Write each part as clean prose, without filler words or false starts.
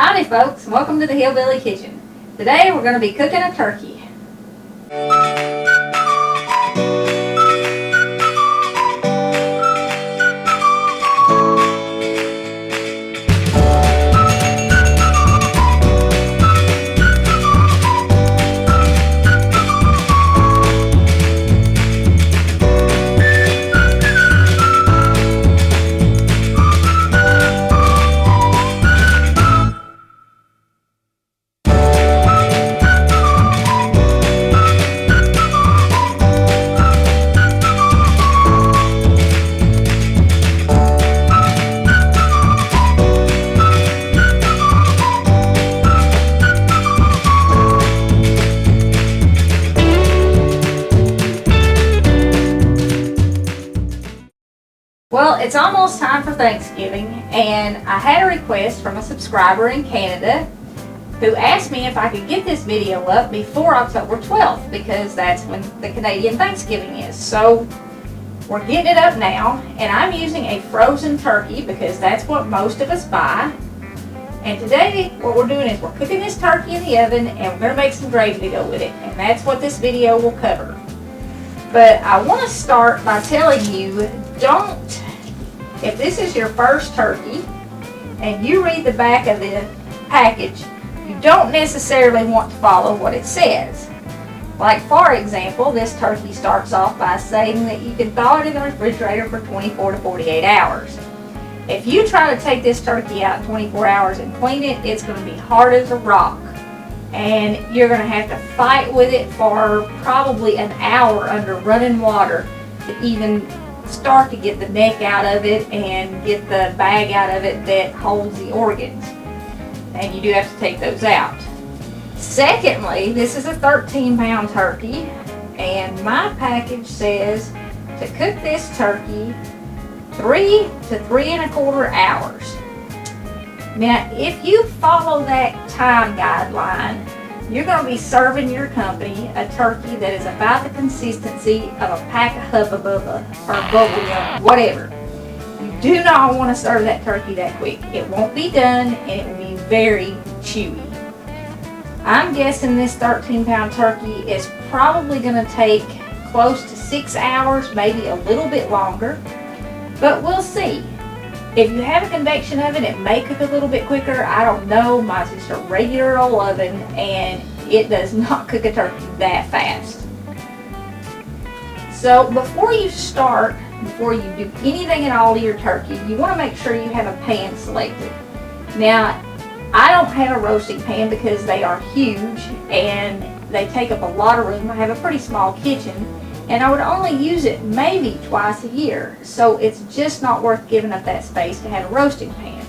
Howdy folks, welcome to the Hillbilly Kitchen. Today we're going to be cooking a turkey. Well, it's almost time for Thanksgiving, and I had a request from a subscriber in Canada who asked me if I could get this video up before October 12th because that's when the Canadian Thanksgiving is. So we're getting it up now, and I'm using a frozen turkey because that's what most of us buy. And today what we're doing is we're cooking this turkey in the oven, and we're going to make some gravy to go with it, and that's what this video will cover. But I want to start by telling you, if this is your first turkey and you read the back of the package, you don't necessarily want to follow what it says. Like, for example, this turkey starts off by saying that you can thaw it in the refrigerator for 24 to 48 hours. If you try to take this turkey out in 24 hours and clean it, it's going to be hard as a rock. And you're going to have to fight with it for probably an hour under running water to even start to get the neck out of it and get the bag out of it that holds the organs. And you do have to take those out. Secondly, this is a 13-pound turkey, and my package says to cook this turkey 3 to 3 1/4 hours. Now, if you follow that time guideline, you're going to be serving your company a turkey that is about the consistency of a pack of Hubba Bubba or Bubble, whatever. You do not want to serve that turkey that quick. It won't be done, and it will be very chewy. I'm guessing this 13-pound turkey is probably going to take close to 6 hours, maybe a little bit longer, but we'll see. If you have a convection oven, it may cook a little bit quicker. I don't know. Mine's just a regular old oven, and it does not cook a turkey that fast. So before you do anything at all to your turkey, you want to make sure you have a pan selected. Now, I don't have a roasting pan because they are huge and they take up a lot of room. I have a pretty small kitchen, and I would only use it maybe twice a year, so it's just not worth giving up that space to have a roasting pan.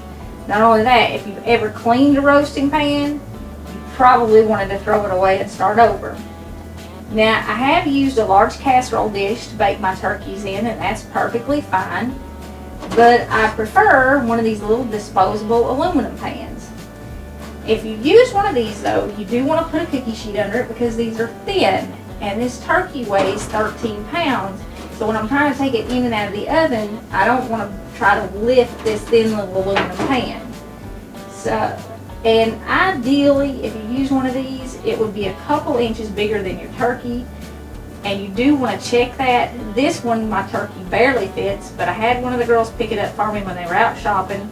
Not only that, if you've ever cleaned a roasting pan, you probably wanted to throw it away and start over. Now, I have used a large casserole dish to bake my turkeys in, and that's perfectly fine, but I prefer one of these little disposable aluminum pans. If you use one of these though, you do want to put a cookie sheet under it because these are thin. And this turkey weighs 13 pounds, so when I'm trying to take it in and out of the oven, I don't want to try to lift this thin little aluminum pan. So, and ideally, if you use one of these, it would be a couple inches bigger than your turkey, and you do want to check that. This one, my turkey barely fits, but I had one of the girls pick it up for me when they were out shopping,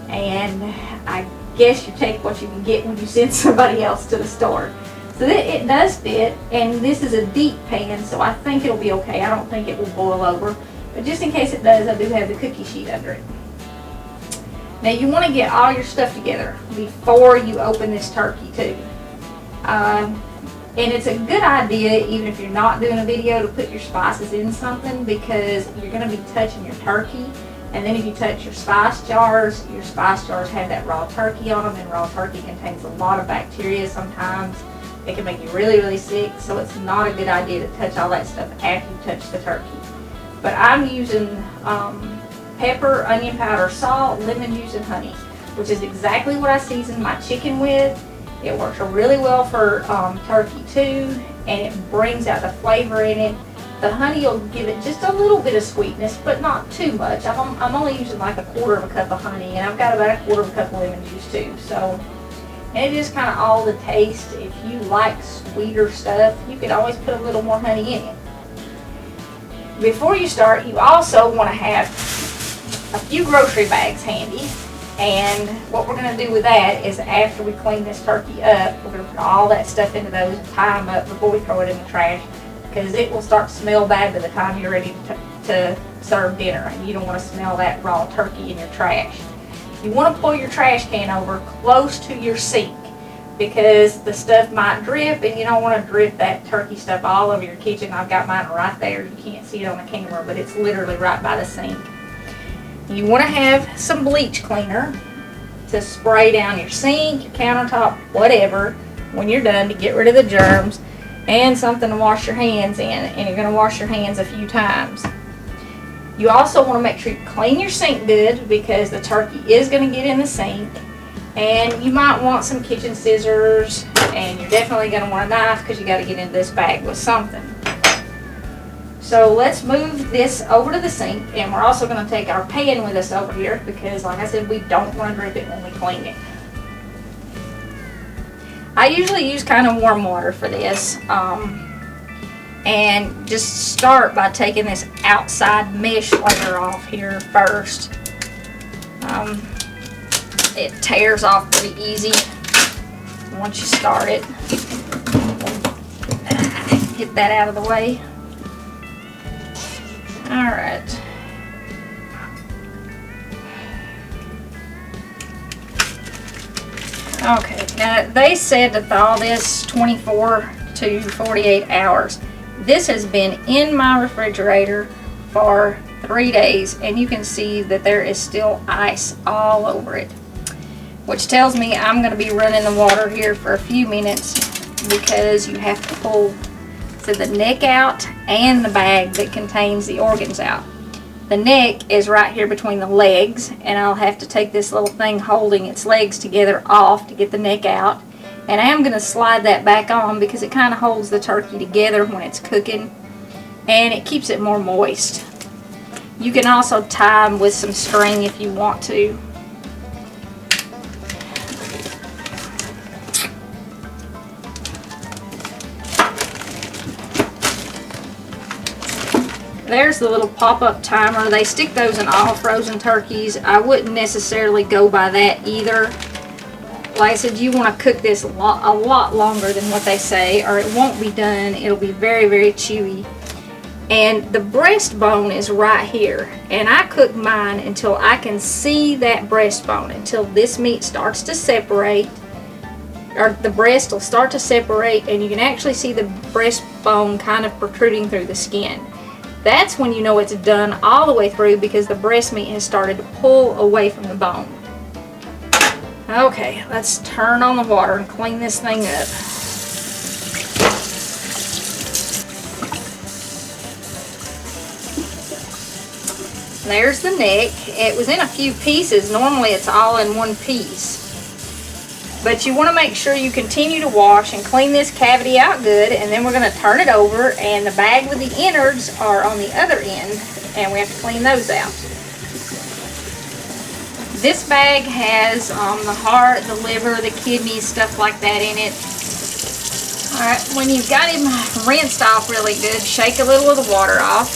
and I guess you take what you can get when you send somebody else to the store. So it does fit, and this is a deep pan, so I think it'll be okay. I don't think it will boil over, but just in case it does, I do have the cookie sheet under it. Now, you want to get all your stuff together before you open this turkey too. And it's a good idea, even if you're not doing a video, to put your spices in something because you're going to be touching your turkey. And then if you touch your spice jars have that raw turkey on them, and raw turkey contains a lot of bacteria sometimes. It can make you really, really sick, so it's not a good idea to touch all that stuff after you touch the turkey. But I'm using pepper, onion powder, salt, lemon juice, and honey, which is exactly what I season my chicken with. It works really well for turkey too, and it brings out the flavor in it. The honey will give it just a little bit of sweetness, but not too much. I'm only using like 1/4 cup of honey, and I've got about 1/4 cup of lemon juice too. So And it just kind of all the taste. If you like sweeter stuff, you could always put a little more honey in it. Before you start, you also want to have a few grocery bags handy. And what we're going to do with that is after we clean this turkey up, we're going to put all that stuff into those and tie them up before we throw it in the trash, because it will start to smell bad by the time you're ready to serve dinner, and you don't want to smell that raw turkey in your trash. You want to pull your trash can over close to your sink, because the stuff might drip, and you don't want to drip that turkey stuff all over your kitchen. I've got mine right there. You can't see it on the camera, but it's literally right by the sink. You want to have some bleach cleaner to spray down your sink, your countertop, whatever, when you're done, to get rid of the germs, and something to wash your hands in, and you're going to wash your hands a few times. You also want to make sure you clean your sink good, because the turkey is going to get in the sink, and you might want some kitchen scissors, and you're definitely going to want a knife, because you got to get into this bag with something. So let's move this over to the sink, and we're also going to take our pan with us over here, because like I said, we don't want to drip it when we clean it. I usually use kind of warm water for this, and just start by taking this outside mesh layer off here first. It tears off pretty easy once you start it. Get that out of the way. Alright. Okay, now they said to thaw this 24 to 48 hours. This has been in my refrigerator for 3 days, and you can see that there is still ice all over it, which tells me I'm going to be running the water here for a few minutes, because you have to pull the neck out and the bag that contains the organs out. The neck is right here between the legs, and I'll have to take this little thing holding its legs together off to get the neck out. And I am going to slide that back on, because it kind of holds the turkey together when it's cooking, and it keeps it more moist. You can also tie them with some string if you want to. There's the little pop-up timer. They stick those in all frozen turkeys. I wouldn't necessarily go by that either. Like I said, you want to cook this a lot longer than what they say, or it won't be done. It'll be very, very chewy. And the breastbone is right here. And I cook mine until I can see that breastbone, until this meat starts to separate, or the breast will start to separate, and you can actually see the breastbone kind of protruding through the skin. That's when you know it's done all the way through, because the breast meat has started to pull away from the bone. Okay, let's turn on the water and clean this thing up. There's the neck. It was in a few pieces. Normally it's all in one piece. But you want to make sure you continue to wash and clean this cavity out good, and then we're going to turn it over, and the bag with the innards are on the other end, and we have to clean those out. This bag has the heart, the liver, the kidneys, stuff like that in it. Alright, when you've got him rinsed off really good, shake a little of the water off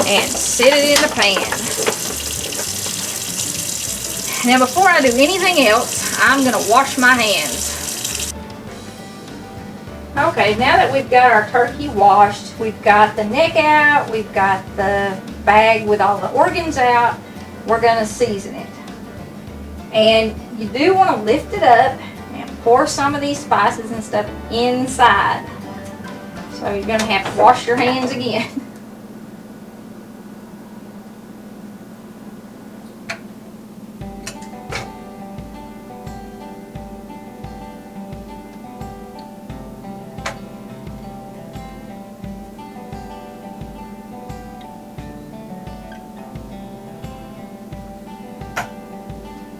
and sit it in the pan. Now before I do anything else, I'm going to wash my hands. Okay, now that we've got our turkey washed, we've got the neck out, we've got the bag with all the organs out, we're going to season it. And you do want to lift it up and pour some of these spices and stuff inside. So you're going to have to wash your hands again.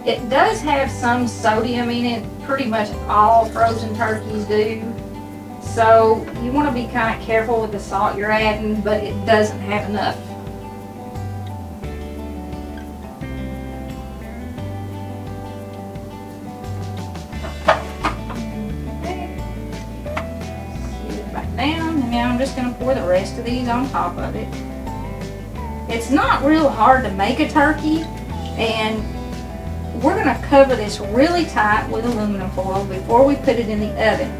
It does have some sodium in it. Pretty much all frozen turkeys do. So you want to be kind of careful with the salt you're adding, but it doesn't have enough. down, and now I'm just going to pour the rest of these on top of it. It's not real hard to make a turkey, and we're going to cover this really tight with aluminum foil before we put it in the oven.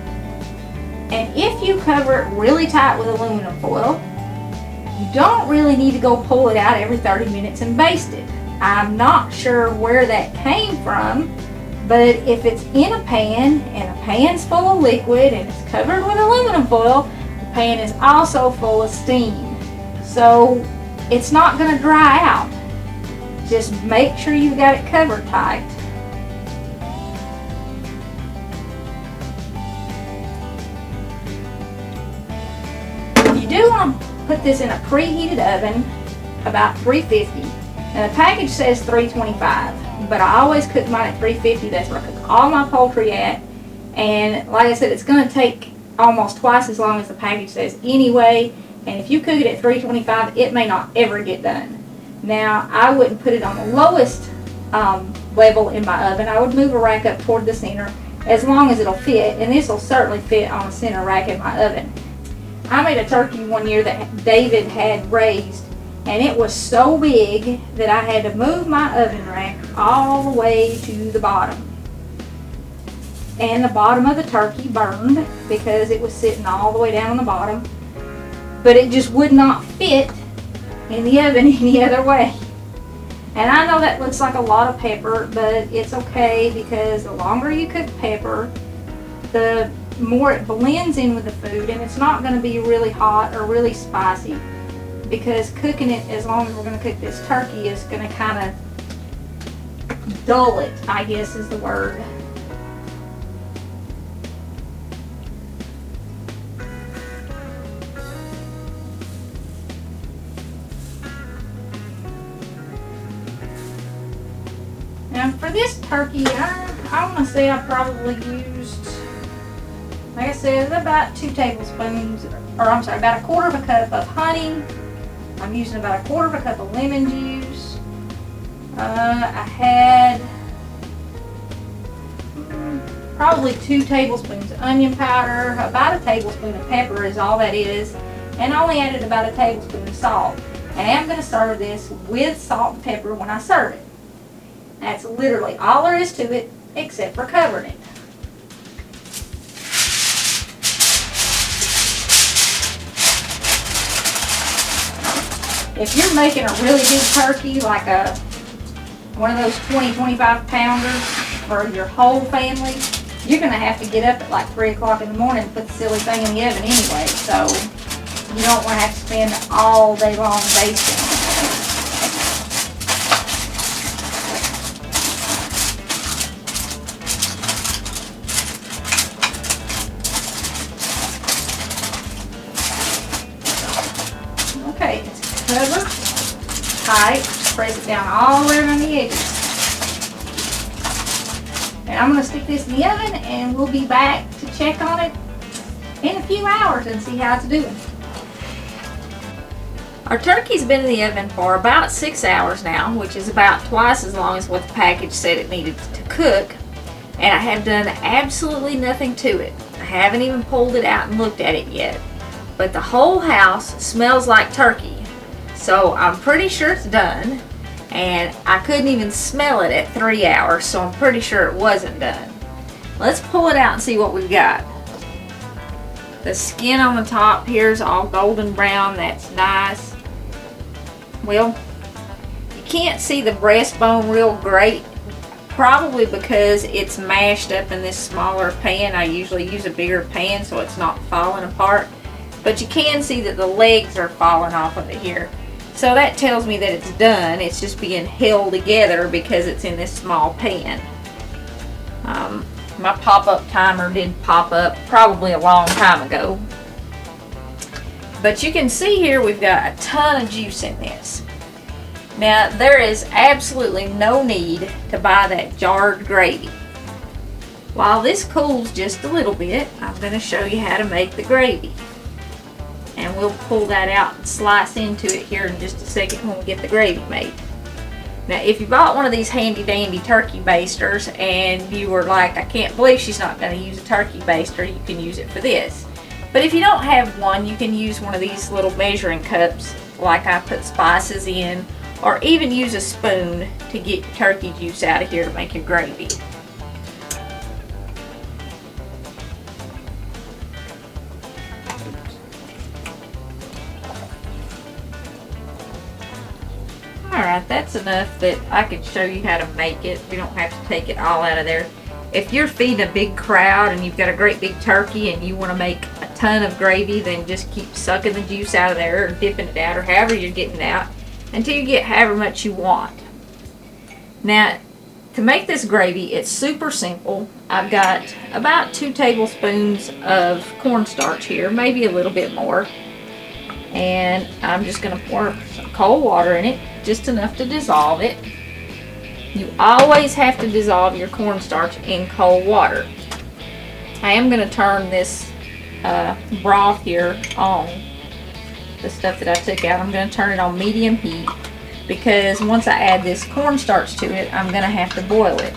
And if you cover it really tight with aluminum foil, you don't really need to go pull it out every 30 minutes and baste it. I'm not sure where that came from, but if it's in a pan and a pan's full of liquid and it's covered with aluminum foil, the pan is also full of steam. So it's not going to dry out. Just make sure you've got it covered tight. You do want to put this in a preheated oven, about 350. And the package says 325, but I always cook mine at 350. That's where I cook all my poultry at. And like I said, it's going to take almost twice as long as the package says anyway. And if you cook it at 325, it may not ever get done. Now, I wouldn't put it on the lowest level in my oven. I would move a rack up toward the center as long as it'll fit. And this will certainly fit on a center rack in my oven. I made a turkey one year that David had raised, and it was so big that I had to move my oven rack all the way to the bottom. And the bottom of the turkey burned because it was sitting all the way down on the bottom. But it just would not fit in the oven any other way. And I know that looks like a lot of pepper, but it's okay because the longer you cook pepper, the more it blends in with the food, and it's not going to be really hot or really spicy, because cooking it as long as we're going to cook this turkey is going to kind of dull it, I guess is the word. Now for this turkey, I want to say I probably used, like I said, about 2 tablespoons, or I'm sorry, about a quarter of a cup of honey. I'm using about a quarter of a cup of lemon juice. I had probably 2 tablespoons of onion powder. About a tablespoon of pepper is all that is. And I only added about a tablespoon of salt. And I am going to serve this with salt and pepper when I serve it. That's literally all there is to it, except for covering it. If you're making a really big turkey, like one of those 20-25 pounders for your whole family, you're going to have to get up at like 3 o'clock in the morning and put the silly thing in the oven anyway. So you don't want to have to spend all day long basting. Okay, it's covered tight. Press it down all the way around the edges. And I'm going to stick this in the oven, and we'll be back to check on it in a few hours and see how it's doing. Our turkey's been in the oven for about 6 hours now, which is about twice as long as what the package said it needed to cook. And I have done absolutely nothing to it. I haven't even pulled it out and looked at it yet. But the whole house smells like turkey. So I'm pretty sure it's done. And I couldn't even smell it at 3 hours, so I'm pretty sure it wasn't done. Let's pull it out and see what we've got. The skin on the top here is all golden brown. That's nice. Well, you can't see the breastbone real great, probably because it's mashed up in this smaller pan. I usually use a bigger pan so it's not falling apart. But you can see that the legs are falling off of it here. So that tells me that it's done. It's just being held together because it's in this small pan. My pop-up timer did pop up probably a long time ago. But you can see here we've got a ton of juice in this. Now there is absolutely no need to buy that jarred gravy. While this cools just a little bit, I'm going to show you how to make the gravy. And we'll pull that out and slice into it here in just a second when we get the gravy made. Now, if you bought one of these handy dandy turkey basters and you were like, I can't believe she's not going to use a turkey baster, you can use it for this. But if you don't have one, you can use one of these little measuring cups like I put spices in, or even use a spoon to get your turkey juice out of here to make your gravy. Alright, that's enough that I can show you how to make it. We don't have to take it all out of there. If you're feeding a big crowd and you've got a great big turkey and you want to make a ton of gravy, then just keep sucking the juice out of there or dipping it out or however you're getting it out until you get however much you want. Now, to make this gravy, it's super simple. I've got about 2 tablespoons of cornstarch here, maybe a little bit more. And I'm just going to pour some cold water in it, just enough to dissolve it. You always have to dissolve your cornstarch in cold water. I am going to turn this broth here on, the stuff that I took out. I'm going to turn it on medium heat because once I add this cornstarch to it, I'm going to have to boil it.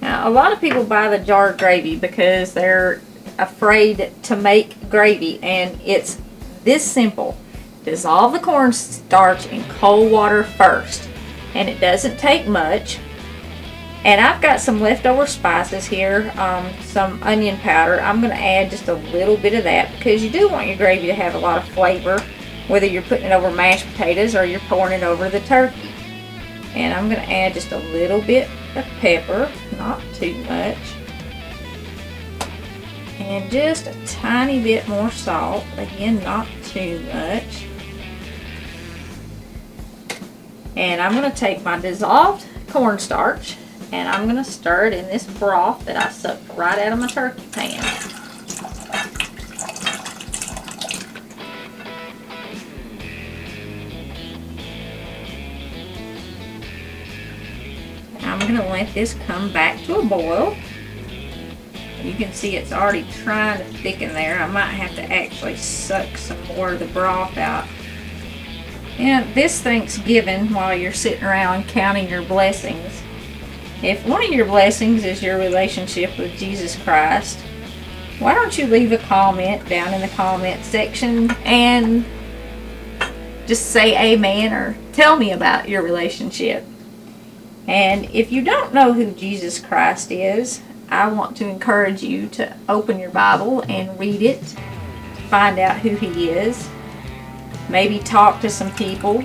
Now, a lot of people buy the jarred gravy because they're afraid to make gravy, and it's this simple. Dissolve the cornstarch in cold water first, and it doesn't take much. And I've got some leftover spices here, some onion powder. I'm going to add just a little bit of that because you do want your gravy to have a lot of flavor, whether you're putting it over mashed potatoes or you're pouring it over the turkey. And I'm going to add just a little bit of pepper, not too much. And just a tiny bit more salt, again, not too much. And I'm going to take my dissolved cornstarch and I'm going to stir it in this broth that I sucked right out of my turkey pan. I'm going to let this come back to a boil. You can see it's already trying to thicken there. I might have to actually suck some more of the broth out. And this Thanksgiving, while you're sitting around counting your blessings, if one of your blessings is your relationship with Jesus Christ, why don't you leave a comment down in the comment section and just say amen or tell me about your relationship. And if you don't know who Jesus Christ is, I want to encourage you to open your Bible and read it, find out who He is, maybe talk to some people,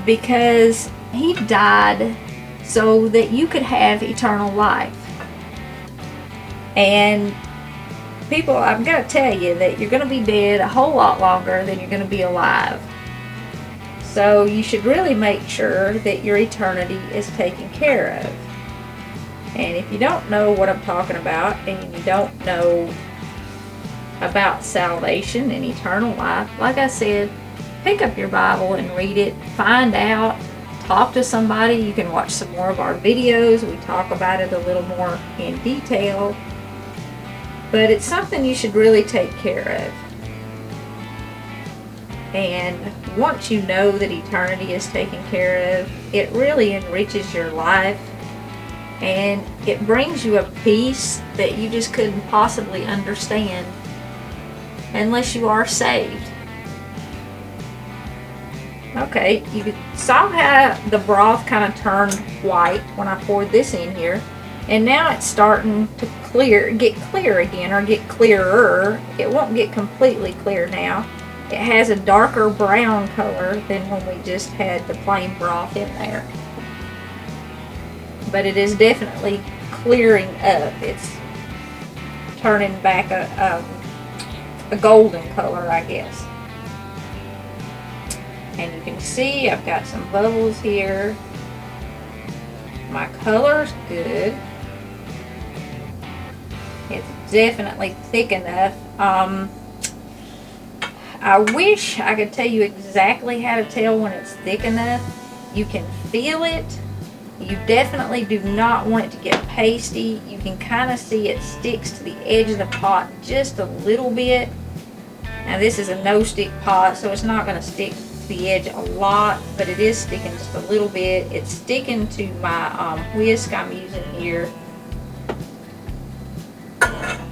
because He died so that you could have eternal life. And people, I've got to tell you that you're going to be dead a whole lot longer than you're going to be alive. So you should really make sure that your eternity is taken care of. And if you don't know what I'm talking about, and you don't know about salvation and eternal life, like I said, pick up your Bible and read it, find out, talk to somebody. You can watch some more of our videos. We talk about it a little more in detail. But it's something you should really take care of. And once you know that eternity is taken care of, it really enriches your life. And it brings you a peace that you just couldn't possibly understand unless you are saved. Okay, you saw how the broth kind of turned white when I poured this in here. And now it's starting to get clear again, or get clearer. It won't get completely clear now. It has a darker brown color than when we just had the plain broth in there. But it is definitely clearing up. It's turning back a golden color, I guess. And you can see I've got some bubbles here. My color's good. It's definitely thick enough. I wish I could tell you exactly how to tell when it's thick enough. You can feel it. You definitely do not want it to get pasty. You can kind of see it sticks to the edge of the pot just a little bit. Now this is a no-stick pot, so it's not going to stick the edge a lot, but it is sticking just a little bit. It's sticking to my whisk I'm using here.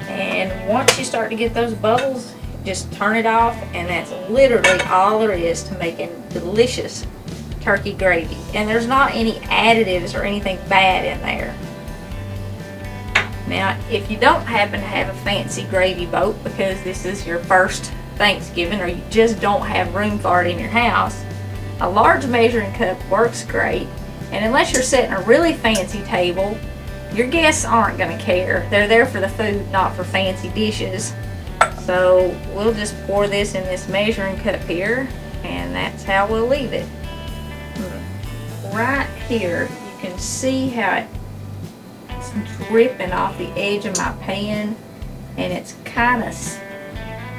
And once you start to get those bubbles, just turn it off, and that's literally all there is to making delicious turkey gravy. And there's not any additives or anything bad in there. Now, if you don't happen to have a fancy gravy boat because this is your first Thanksgiving, or you just don't have room for it in your house, a large measuring cup works great. And unless you're setting a really fancy table, your guests aren't going to care. They're there for the food, not for fancy dishes. So we'll just pour this in this measuring cup here, and that's how we'll leave it. Right here, you can see how it's dripping off the edge of my pan, and it's kind of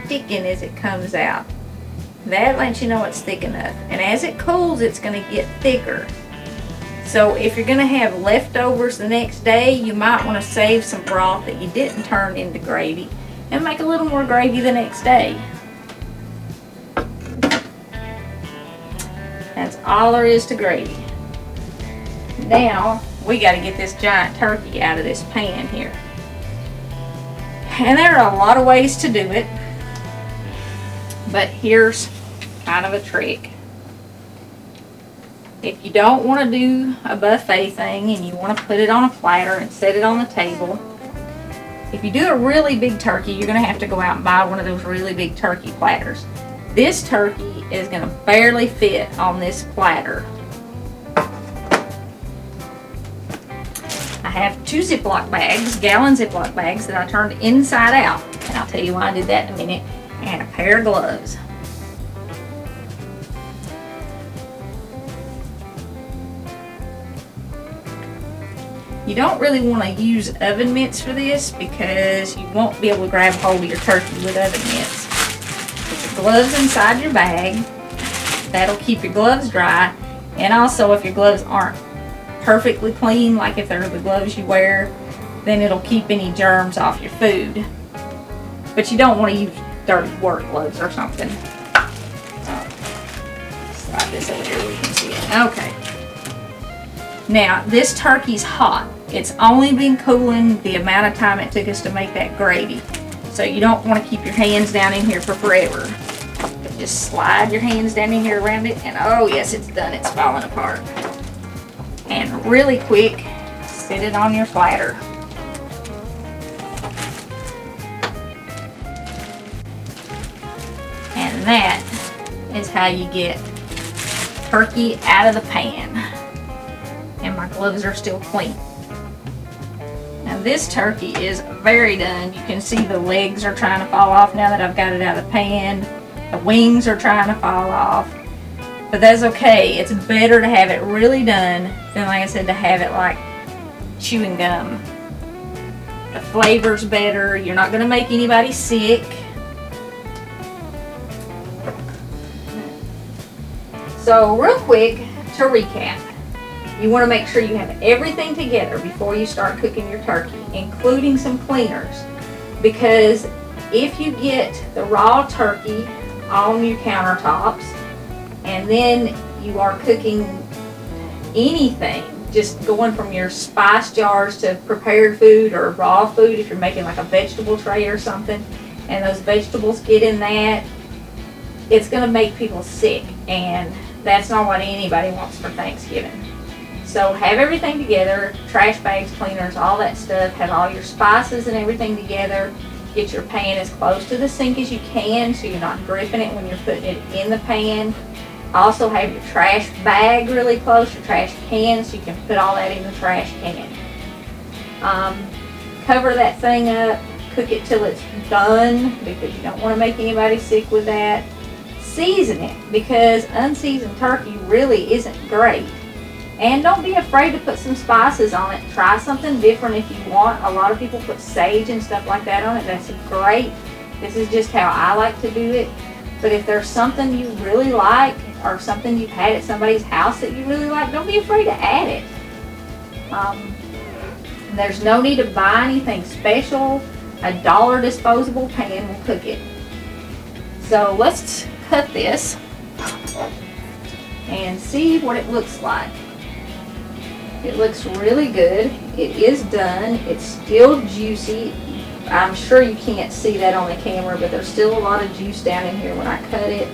sticking as it comes out. That lets you know it's thick enough. And as it cools, it's going to get thicker. So if you're going to have leftovers the next day, you might want to save some broth that you didn't turn into gravy and make a little more gravy the next day. That's all there is to gravy. Now, we got to get this giant turkey out of this pan here. And there are a lot of ways to do it, but here's kind of a trick. If you don't want to do a buffet thing and you want to put it on a platter and set it on the table, if you do a really big turkey, you're going to have to go out and buy one of those really big turkey platters. This turkey is going to barely fit on this platter. I have 2 Ziploc bags, gallon Ziploc bags, that I turned inside out. And I'll tell you why I did that in a minute. And a pair of gloves. You don't really want to use oven mitts for this because you won't be able to grab hold of your turkey with oven mitts. Put your gloves inside your bag. That'll keep your gloves dry. And also, if your gloves aren't perfectly clean, like if they're the gloves you wear, then it'll keep any germs off your food. But you don't want to use dirty work gloves or something. Slide this over here where you can see it. Okay. Now, this turkey's hot. It's only been cooling the amount of time it took us to make that gravy. So you don't want to keep your hands down in here for forever. But just slide your hands down in here around it, and oh yes, it's done. It's falling apart. And really quick, sit it on your platter. And that is how you get turkey out of the pan. And my gloves are still clean. Now this turkey is very done. You can see the legs are trying to fall off now that I've got it out of the pan. The wings are trying to fall off. But that's okay. It's better to have it really done than, like I said, to have it like chewing gum. The flavor's better. You're not going to make anybody sick. So real quick, to recap. You want to make sure you have everything together before you start cooking your turkey, including some cleaners. Because if you get the raw turkey on your countertops, and then you are cooking anything, just going from your spice jars to prepared food or raw food, if you're making like a vegetable tray or something, and those vegetables get in that, it's going to make people sick, and that's not what anybody wants for Thanksgiving. So have everything together, trash bags, cleaners, all that stuff, have all your spices and everything together. Get your pan as close to the sink as you can so you're not dripping it when you're putting it in the pan. Also have your trash bag really close, your trash can, so you can put all that in the trash can. Cover that thing up, cook it till it's done because you don't want to make anybody sick with that. Season it because unseasoned turkey really isn't great. And don't be afraid to put some spices on it. Try something different if you want. A lot of people put sage and stuff like that on it. That's great. This is just how I like to do it. But if there's something you really like or something you've had at somebody's house that you really like, don't be afraid to add it. There's no need to buy anything special. A $1 disposable pan will cook it. So let's cut this. and see what it looks like. It looks really good. It is done. It's still juicy. I'm sure you can't see that on the camera, but there's still a lot of juice down in here when I cut it.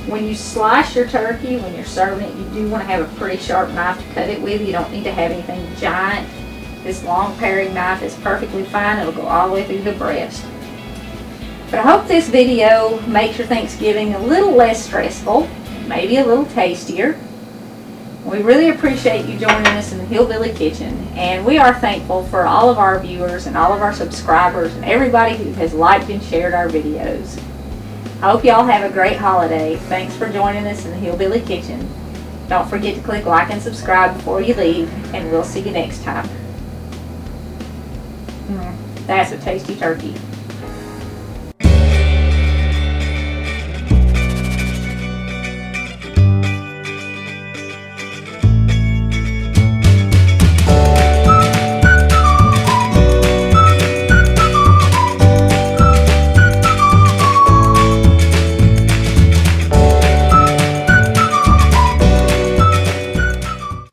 When you slice your turkey, when you're serving it, you do want to have a pretty sharp knife to cut it with. You don't need to have anything giant. This long paring knife is perfectly fine. It'll go all the way through the breast. But I hope this video makes your Thanksgiving a little less stressful, maybe a little tastier. We really appreciate you joining us in the Hillbilly Kitchen, and we are thankful for all of our viewers and all of our subscribers and everybody who has liked and shared our videos. I hope y'all have a great holiday. Thanks for joining us in the Hillbilly Kitchen. Don't forget to click like and subscribe before you leave, and we'll see you next time. That's a tasty turkey.